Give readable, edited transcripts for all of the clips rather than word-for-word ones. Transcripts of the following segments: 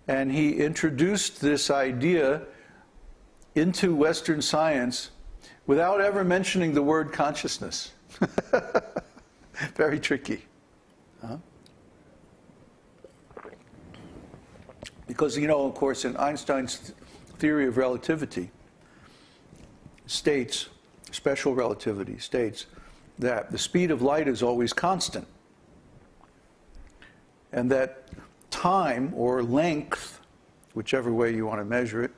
And he introduced this idea into Western science without ever mentioning the word consciousness. Very tricky. Huh? Because, you know, of course, in Einstein's theory of relativity states, special relativity states, that the speed of light is always constant. And that time, or length, whichever way you want to measure it,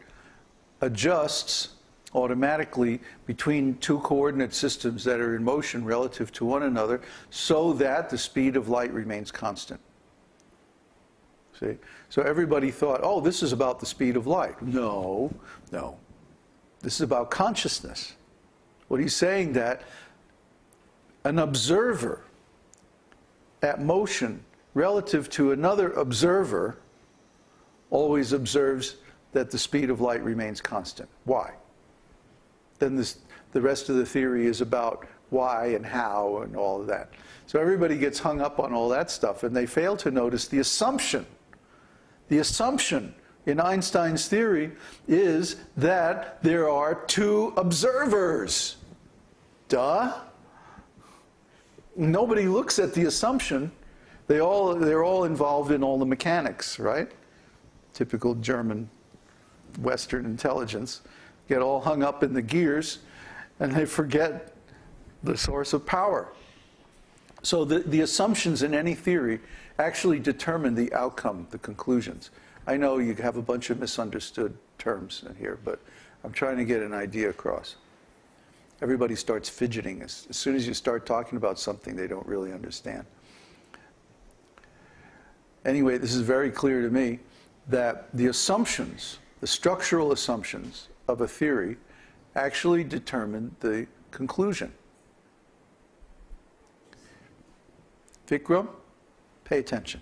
adjusts automatically between two coordinate systems that are in motion relative to one another, so that the speed of light remains constant. See? So everybody thought, oh, this is about the speed of light. No, no. This is about consciousness. What he's saying that an observer at motion relative to another observer always observes that the speed of light remains constant. Why? Then the rest of the theory is about why and how and all of that. So everybody gets hung up on all that stuff, and they fail to notice the assumption. The assumption in Einstein's theory is that there are two observers. Duh. Nobody looks at the assumption. They're all involved in all the mechanics, right? Typical German Western intelligence. Get all hung up in the gears, and they forget the source of power. So the assumptions in any theory actually determine the outcome, the conclusions. I know you have a bunch of misunderstood terms in here, but I'm trying to get an idea across. Everybody starts fidgeting. As soon as you start talking about something they don't really understand. Anyway, this is very clear to me that the assumptions, the structural assumptions of a theory actually determine the conclusion. Vikram, pay attention.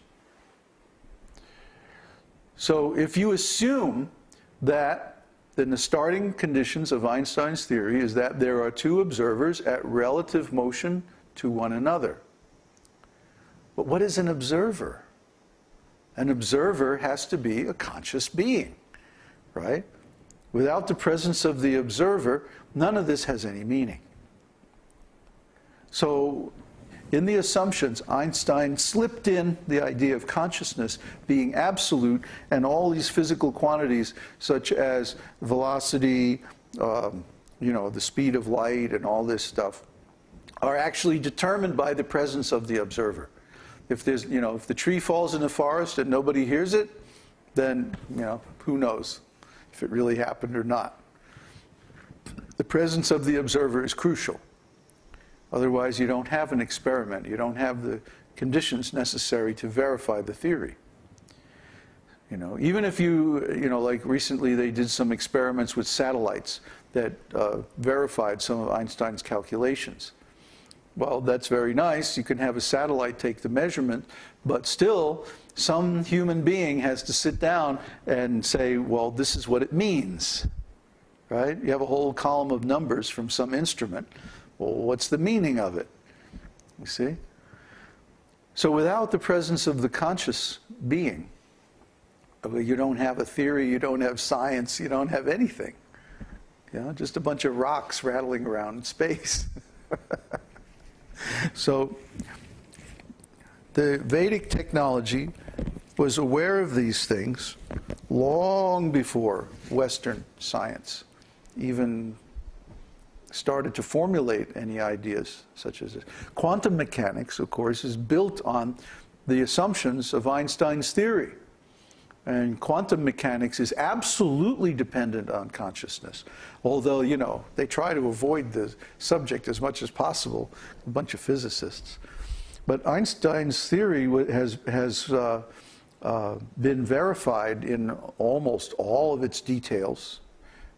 So if you assume that then the starting conditions of Einstein's theory is that there are two observers at relative motion to one another. But what is an observer? An observer has to be a conscious being, right? Without the presence of the observer, none of this has any meaning. So in the assumptions, Einstein slipped in the idea of consciousness being absolute, and all these physical quantities such as velocity, you know, the speed of light and all this stuff are actually determined by the presence of the observer. If there's, you know, if the tree falls in the forest and nobody hears it, then, you know, who knows if it really happened or not. The presence of the observer is crucial. Otherwise, you don't have an experiment. You don't have the conditions necessary to verify the theory. You know, even if you know, like recently they did some experiments with satellites that verified some of Einstein's calculations. Well, that's very nice. You can have a satellite take the measurement, but still, some human being has to sit down and say, well, this is what it means, right? You have a whole column of numbers from some instrument. Well, what's the meaning of it? You see? So without the presence of the conscious being, you don't have a theory, you don't have science, you don't have anything. You know, just a bunch of rocks rattling around in space. So the Vedic technology was aware of these things long before Western science even started to formulate any ideas such as this. Quantum mechanics, of course, is built on the assumptions of Einstein's theory. And quantum mechanics is absolutely dependent on consciousness. Although, you know, they try to avoid the subject as much as possible, a bunch of physicists. But Einstein's theory has been verified in almost all of its details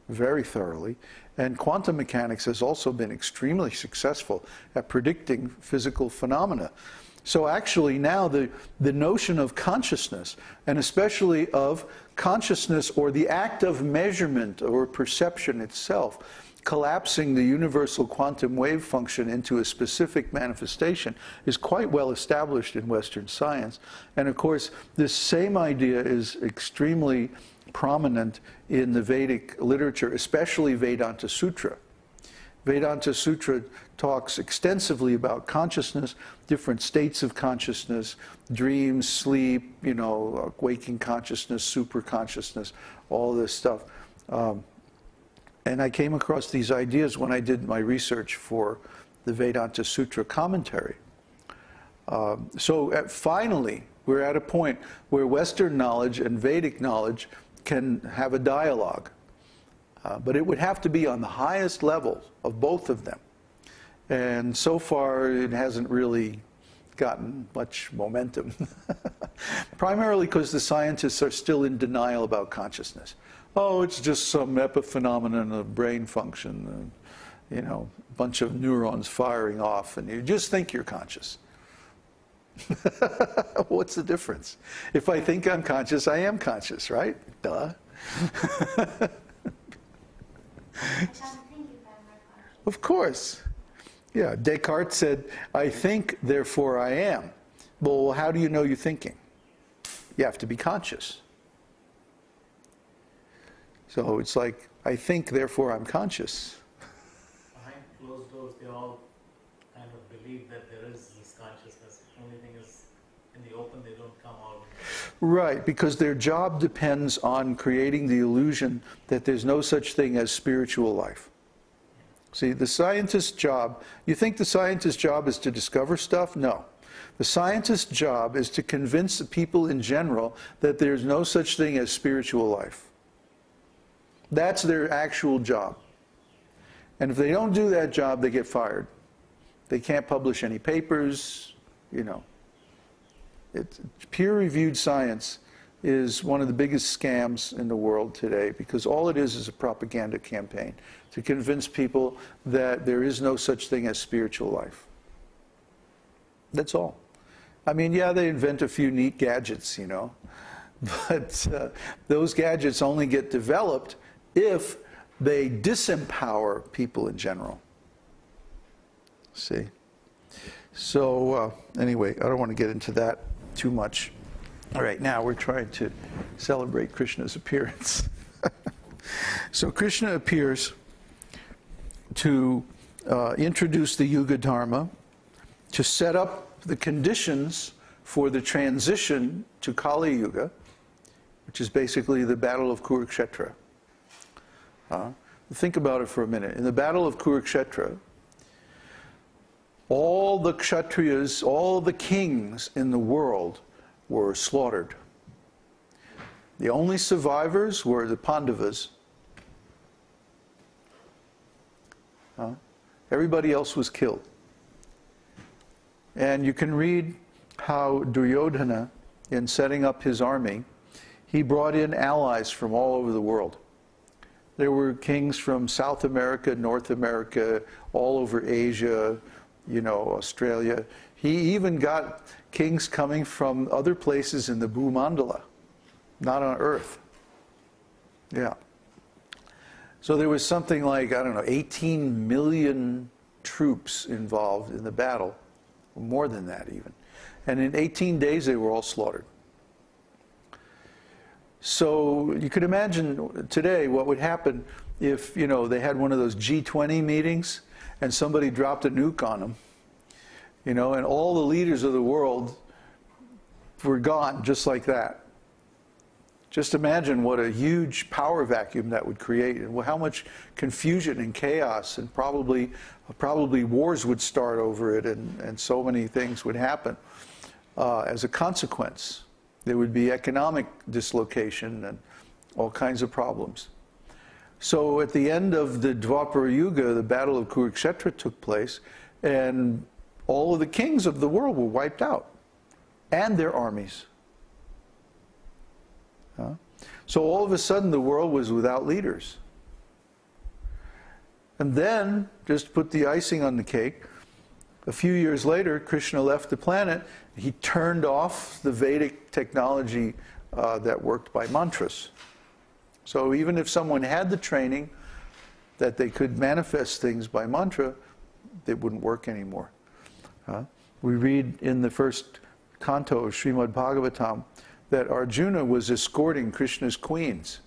very thoroughly. And quantum mechanics has also been extremely successful at predicting physical phenomena. So actually now the notion of consciousness, and especially of consciousness or the act of measurement or perception itself, collapsing the universal quantum wave function into a specific manifestation is quite well established in Western science. And of course, this same idea is extremely prominent in the Vedic literature, especially Vedanta Sutra. Vedanta Sutra talks extensively about consciousness, different states of consciousness, dreams, sleep, you know, waking consciousness, super consciousness, all this stuff. And I came across these ideas when I did my research for the Vedanta Sutra commentary. Finally, we're at a point where Western knowledge and Vedic knowledge can have a dialogue. But it would have to be on the highest level of both of them. And so far, it hasn't really gotten much momentum. Primarily because the scientists are still in denial about consciousness. Oh, it's just some epiphenomenon of brain function, and, you know, a bunch of neurons firing off, and you just think you're conscious. What's the difference? If I think I'm conscious, I am conscious, right? Duh. Of course. Yeah, Descartes said, I think, therefore I am. Well, how do you know you're thinking? You have to be conscious. So it's like, I think, therefore I'm conscious. Behind closed doors, they all kind of believe that there is this consciousness. The only thing is, in the open, they don't come out. Right, because their job depends on creating the illusion that there's no such thing as spiritual life. See, the scientist's job, you think the scientist's job is to discover stuff? No. The scientist's job is to convince the people in general that there's no such thing as spiritual life. That's their actual job. And if they don't do that job, they get fired. They can't publish any papers, you know. Peer-reviewed science is one of the biggest scams in the world today, because all it is a propaganda campaign to convince people that there is no such thing as spiritual life. That's all. I mean, yeah, they invent a few neat gadgets, you know, but those gadgets only get developed if they disempower people in general. See? So anyway, I don't want to get into that too much. All right, now we're trying to celebrate Krishna's appearance. So Krishna appears to introduce the Yuga Dharma, to set up the conditions for the transition to Kali Yuga, which is basically the Battle of Kurukshetra. Think about it for a minute. In the Battle of Kurukshetra, all the Kshatriyas, all the kings in the world were slaughtered. The only survivors were the Pandavas. Everybody else was killed. And you can read how Duryodhana, in setting up his army, he brought in allies from all over the world. There were kings from South America, North America, all over Asia, you know, Australia. He even got kings coming from other places in the Bhumandala, not on Earth. Yeah. So there was something like, I don't know, 18 million troops involved in the battle, more than that even. And in 18 days they were all slaughtered. So you could imagine today what would happen if, you know, they had one of those G20 meetings and somebody dropped a nuke on them, you know, and all the leaders of the world were gone just like that. Just imagine what a huge power vacuum that would create, and how much confusion and chaos, and probably wars would start over it, and so many things would happen as a consequence. There would be economic dislocation and all kinds of problems. So at the end of the Dwapara Yuga, the Battle of Kurukshetra took place, and all of the kings of the world were wiped out, and their armies. So all of a sudden the world was without leaders. And then, just to put the icing on the cake, a few years later, Krishna left the planet. He turned off the Vedic technology that worked by mantras. So even if someone had the training, that they could manifest things by mantra, they wouldn't work anymore. We read in the first canto of Bhagavatam that Arjuna was escorting Krishna's queens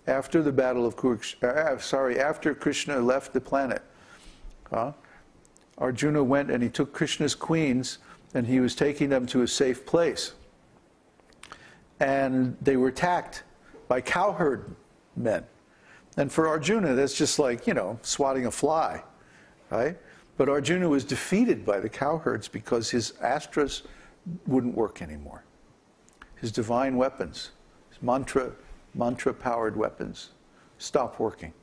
after the battle of after Krishna left the planet. Arjuna went and he took Krishna's queens and he was taking them to a safe place. And they were attacked by cowherd men. And for Arjuna, that's just like, you know, swatting a fly, right? But Arjuna was defeated by the cowherds because his astras wouldn't work anymore. His divine weapons, his mantra-powered weapons, stopped working.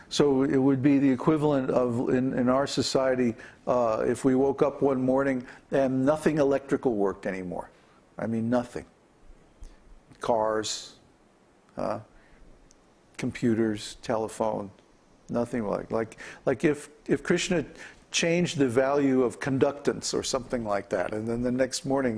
So it would be the equivalent of, in our society, if we woke up one morning and nothing electrical worked anymore. I mean, nothing. Cars, computers, telephone, nothing like if Krishna changed the value of conductance or something like that, and then the next morning,